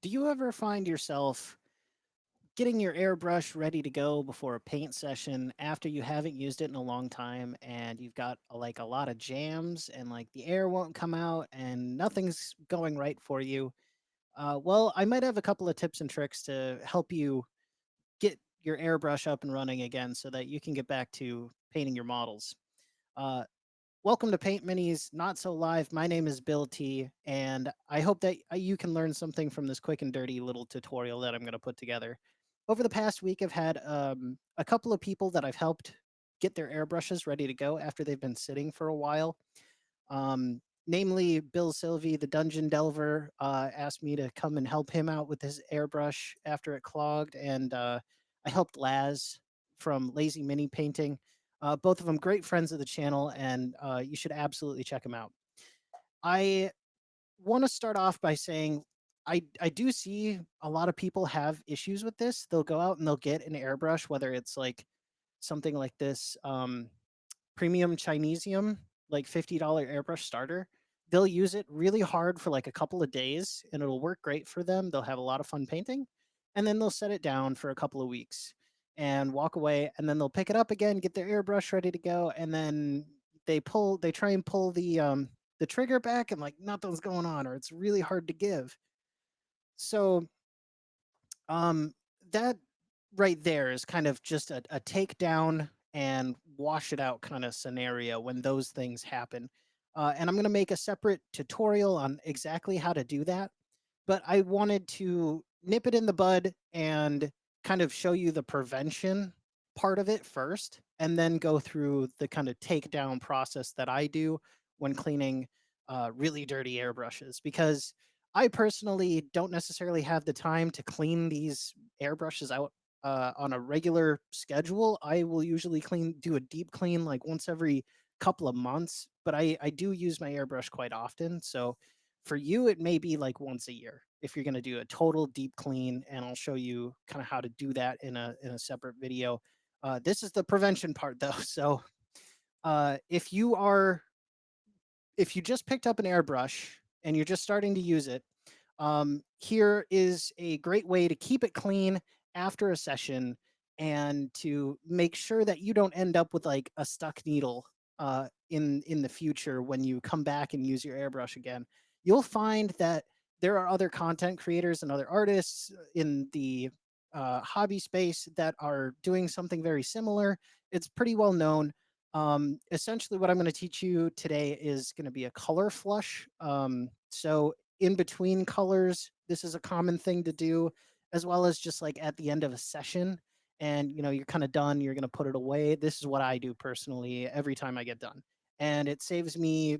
Do you ever find yourself getting your airbrush ready to go before a paint session after you haven't used it in a long time and you've got like a lot of jams and like the air won't come out and nothing's going right for you? Well, I might have a couple of tips and tricks to help you get your airbrush up and running again so that you can get back to painting your models. Uh, Welcome to Paint Minis Not So Live. My name is Bill T, and I hope that you can learn something from this quick and dirty little tutorial that I'm going to put together. Over the past week, I've had a couple of people that I've helped get their airbrushes ready to go after they've been sitting for a while. Namely, Bill Sylvie, the dungeon delver, asked me to come and help him out with his airbrush after it clogged, and I helped Laz from Lazy Mini Painting. Both of them great friends of the channel, and you should absolutely check them out. I want to start off by saying I do see a lot of people have issues with this. They'll go out and they'll get an airbrush, whether it's like something like this premium Chinesium, like $50 airbrush starter. They'll use it really hard for like a couple of days and it'll work great for them. They'll have a lot of fun painting. And then they'll set it down for a couple of weeks and walk away. And then they'll pick it up again, get their airbrush ready to go. And then they try and pull the trigger back and like nothing's going on or it's really hard to give. So um, that right there is kind of just a takedown and wash it out kind of scenario when those things happen. And I'm going to make a separate tutorial on exactly how to do that. But I wanted to nip it in the bud and kind of show you the prevention part of it first, and then go through the kind of takedown process that I do when cleaning really dirty airbrushes. Because I personally don't necessarily have the time to clean these airbrushes out on a regular schedule. I will usually do a deep clean like once every couple of months, but I do use my airbrush quite often. So for you, it may be like once a year if you're going to do a total deep clean, and I'll show you kind of how to do that in a separate video. This is the prevention part though. So if you just picked up an airbrush and you're just starting to use it, here is a great way to keep it clean after a session and to make sure that you don't end up with like a stuck needle in the future when you come back and use your airbrush again. You'll find that there are other content creators and other artists in the hobby space that are doing something very similar. It's pretty well known. Essentially, what I'm going to teach you today is going to be a color flush. So in between colors, this is a common thing to do, as well as just like at the end of a session. And you're kind of done, you're going to put it away. This is what I do personally every time I get done. And it saves me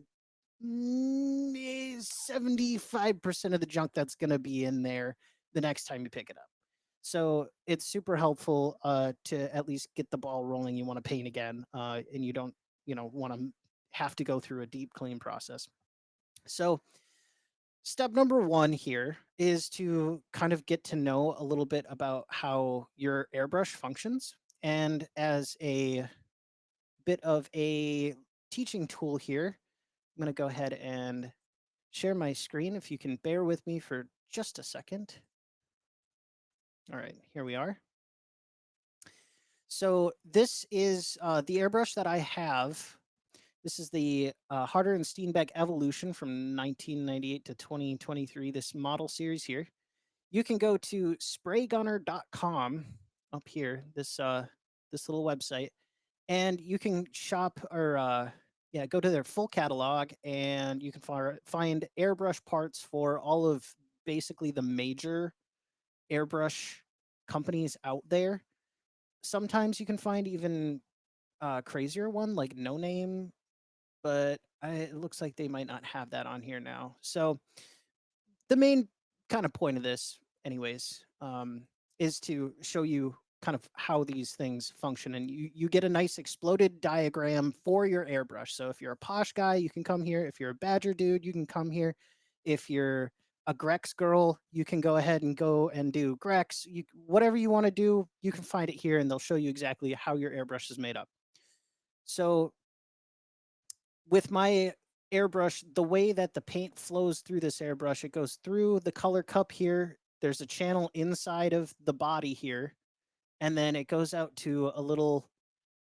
75% of the junk that's going to be in there the next time you pick it up. So it's super helpful to at least get the ball rolling. You want to paint again, and you don't, want to have to go through a deep clean process. So step number one here is to kind of get to know a little bit about how your airbrush functions. And as a bit of a teaching tool here, I'm going to go ahead and share my screen if you can bear with me for just a second. All right, here we are. So this is the airbrush that I have. This is the Harder and Steenbeck Evolution from 1998 to 2023, this model series here. You can go to spraygunner.com up here, this little website, and you can shop or yeah, go to their full catalog and you can find airbrush parts for all of basically the major airbrush companies out there. Sometimes you can find even crazier one like No Name, but it looks like they might not have that on here now. So the main kind of point of this, anyways, is to show you kind of how these things function, and you get a nice exploded diagram for your airbrush. So if you're a posh guy, you can come here. If you're a Badger dude, you can come here. If you're a Grex girl, you can go ahead and go and do Grex. Whatever you want to do, you can find it here, and they'll show you exactly how your airbrush is made up. So with my airbrush, the way that the paint flows through this airbrush, it goes through the color cup here. there's a channel inside of the body here, and then it goes out to a little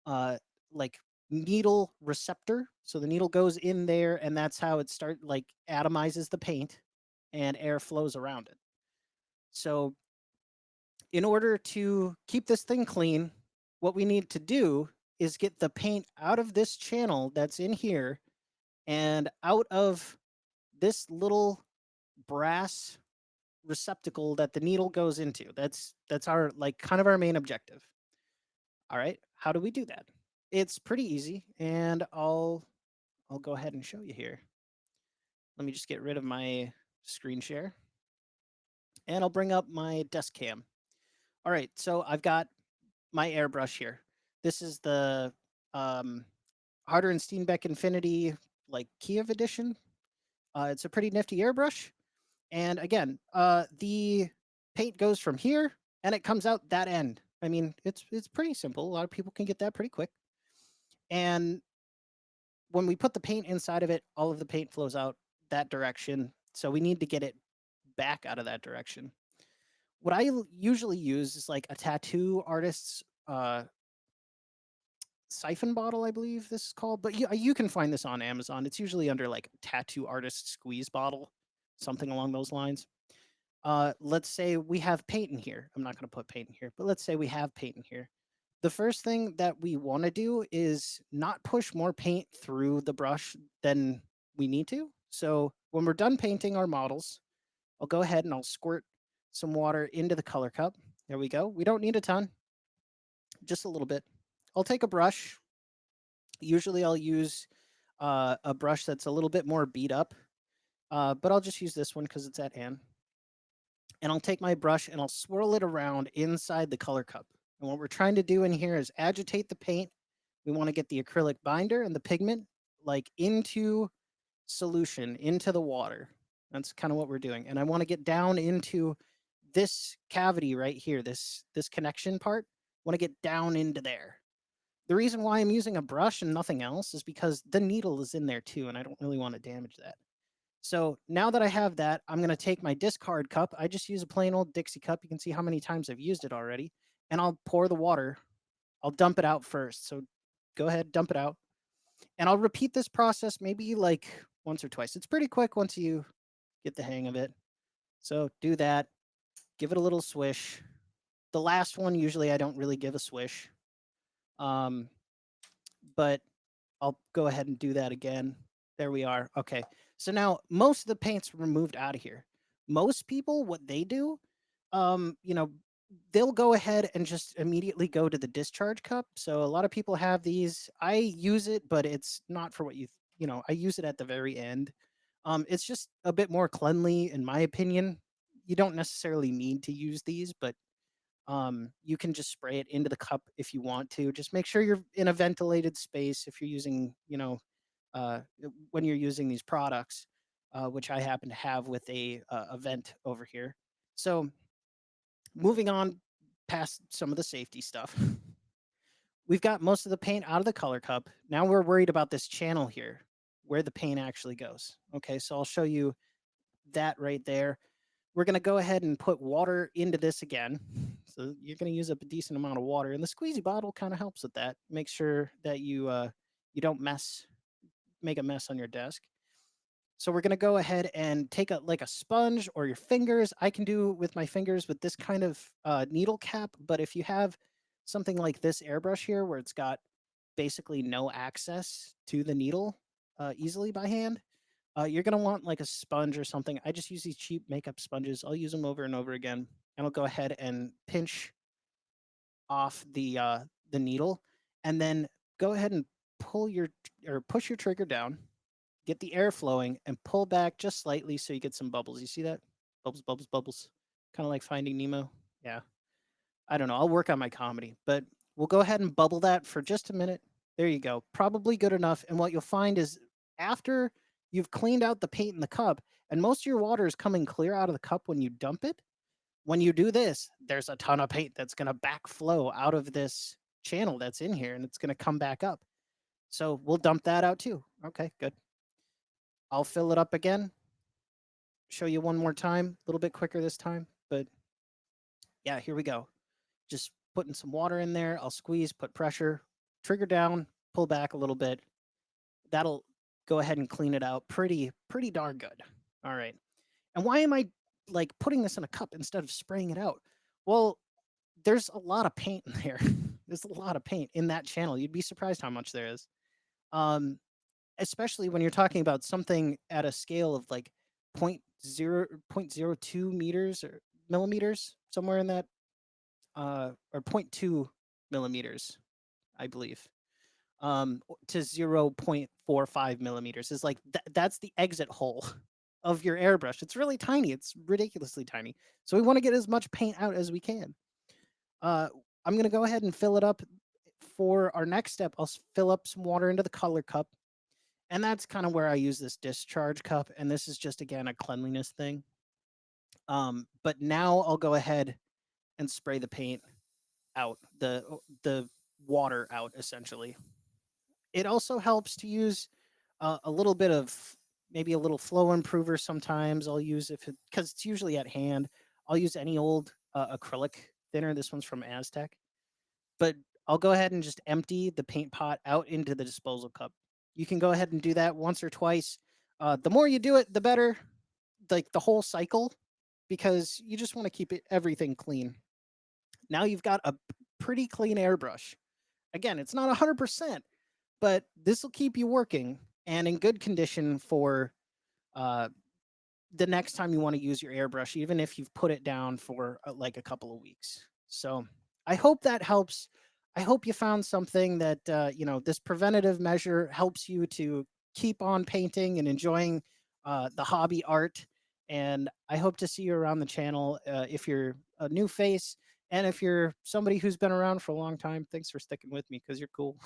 uh like needle receptor. So the needle goes in there, and that's how it start like atomizes the paint, and air flows around it. So in order to keep this thing clean, what we need to do is get the paint out of this channel that's in here and out of this little brass receptacle that the needle goes into. That's our like kind of our main objective. All right. How do we do that? It's pretty easy, and I'll go ahead and show you here. Let me just get rid of my screen share, and I'll bring up my desk cam. All right, so I've got my airbrush here. This is the um, Harder and Steenbeck Infinity like Kiev edition. It's a pretty nifty airbrush, and again, the paint goes from here and it comes out that end. I mean, it's pretty simple. A lot of people can get that pretty quick. And when we put the paint inside of it, all of the paint flows out that direction. So we need to get it back out of that direction. What usually use is like a tattoo artist's siphon bottle, I believe this is called. But you can find this on Amazon. It's usually under like tattoo artist squeeze bottle, something along those lines. Let's say we have paint in here. I'm not going to put paint in here, but let's say we have paint in here. The first thing that we want to do is not push more paint through the brush than we need to. So when we're done painting our models, I'll go ahead and I'll squirt some water into the color cup. There we go. We don't need a ton, just a little bit. I'll take a brush. Usually I'll use a brush that's a little bit more beat up, but I'll just use this one because it's at hand. And I'll take my brush and I'll swirl it around inside the color cup. And what we're trying to do in here is agitate the paint. We want to get the acrylic binder and the pigment like into solution, into the water. That's kind of what we're doing. And I want to get down into this cavity right here, this connection part. I want to get down into there. The reason why I'm using a brush and nothing else is because the needle is in there too, and I don't really want to damage that. So now that I have that, I'm going to take my discard cup. I just use a plain old Dixie cup. You can see how many times I've used it already. And I'll pour the water. I'll dump it out first. So go ahead, dump it out. And I'll repeat this process maybe like once or twice. It's pretty quick once you get the hang of it. So do that. Give it a little swish. The last one, usually I don't really give a swish. Um, but I'll go ahead and do that again. There we are. Okay. So now most of the paint's removed out of here. Most people, what they do, you know, they'll go ahead and just immediately go to the discharge cup. So a lot of people have these. I use it, but it's not for what you know, I use it at the very end. It's just a bit more cleanly, in my opinion. You don't necessarily need to use these, but you can just spray it into the cup if you want to. Just make sure you're in a ventilated space if you're using, you know, when you're using these products, which I happen to have with a vent over here. So moving on past some of the safety stuff, we've got most of the paint out of the color cup. Now we're worried about this channel here, where the paint actually goes. Okay, so I'll show you that right there. We're going to go ahead and put water into this again. So you're going to use up a decent amount of water, and the squeezy bottle kind of helps with that. Make sure that you don't make a mess on your desk. So we're going to go ahead and take a like a sponge or your fingers. I can do with my fingers with this kind of needle cap, but if you have something like this airbrush here where it's got basically no access to the needle easily by hand, you're going to want like a sponge or something. I just use these cheap makeup sponges. I'll use them over and over again, and I'll go ahead and pinch off the needle, and then go ahead and pull your or push your trigger down, get the air flowing, and pull back just slightly so you get some bubbles. You see that? Bubbles, bubbles, bubbles. Kind of like Finding Nemo. Yeah. I don't know. I'll work on my comedy, but we'll go ahead and bubble that for just a minute. There you go. Probably good enough. And what you'll find is after you've cleaned out the paint in the cup, and most of your water is coming clear out of the cup when you dump it, when you do this, there's a ton of paint that's going to backflow out of this channel that's in here, and it's going to come back up. So we'll dump that out too. Okay, good. I'll fill it up again. Show you one more time, a little bit quicker this time. but yeah, here we go. Just putting some water in there. I'll squeeze, put pressure, trigger down, pull back a little bit. That'll go ahead and clean it out pretty darn good. All right. And why am I like putting this in a cup instead of spraying it out? Well, there's a lot of paint in there. There's a lot of paint in that channel. You'd be surprised how much there is. Um, Especially when you're talking about something at a scale of like point zero two meters or millimeters, somewhere in that, or 0.2 millimeters, I believe, to 0.45 millimeters is like that's the exit hole of your airbrush. It's really tiny. It's ridiculously tiny. So we want to get as much paint out as we can. Uh, I'm gonna go ahead and fill it up. For our next step, I'll fill up some water into the color cup, and that's kind of where I use this discharge cup. And this is just again a cleanliness thing. But now I'll go ahead and spray the paint out, the water out essentially. It also helps to use a little bit of maybe a little flow improver sometimes. I'll use if it because it's usually at hand. I'll use any old acrylic thinner. This one's from Aztec, but I'll go ahead and just empty the paint pot out into the disposal cup. You can go ahead and do that once or twice. The more you do it, the better. Like the whole cycle, because you just want to keep everything clean. Now you've got a pretty clean airbrush. Again, it's not 100%, but this will keep you working and in good condition for uh, the next time you want to use your airbrush, even if you've put it down for like a couple of weeks. So I hope that helps. I hope you found something that, this preventative measure helps you to keep on painting and enjoying the hobby art. And I hope to see you around the channel if you're a new face. And if you're somebody who's been around for a long time, thanks for sticking with me because you're cool.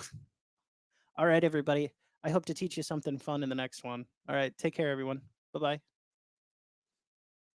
All right, everybody. I hope to teach you something fun in the next one. All right. Take care, everyone. Bye bye.